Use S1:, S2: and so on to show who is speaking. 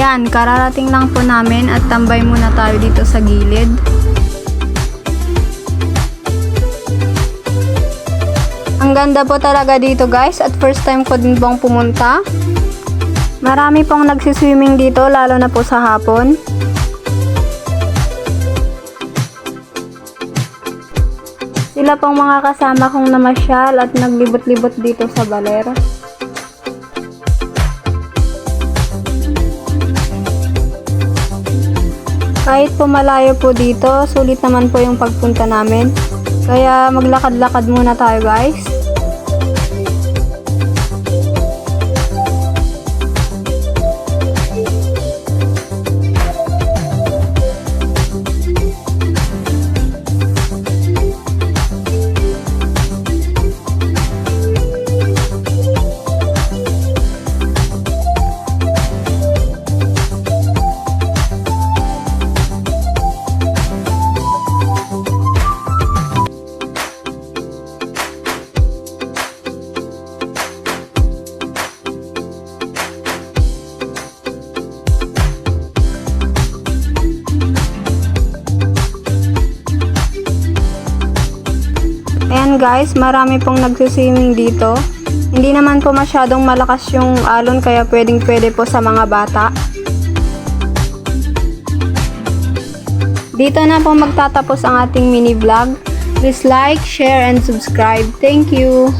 S1: Ayan, kararating lang po namin at tambay muna tayo dito sa gilid. Ang ganda po talaga dito guys at first time ko din pong pumunta. Marami pong nagsiswimming dito lalo na po sa hapon. Sila pong mga kasama kong namasyal at naglibot-libot dito sa baler. Kahit po malayo po dito, sulit naman po yung pagpunta namin. Kaya maglakad-lakad muna tayo guys. Ayan guys, marami pong nagsiswimming dito. Hindi naman po masyadong malakas yung alon kaya pwede po sa mga bata. Dito na po magtatapos ang ating mini vlog. Please like, share, and subscribe. Thank you!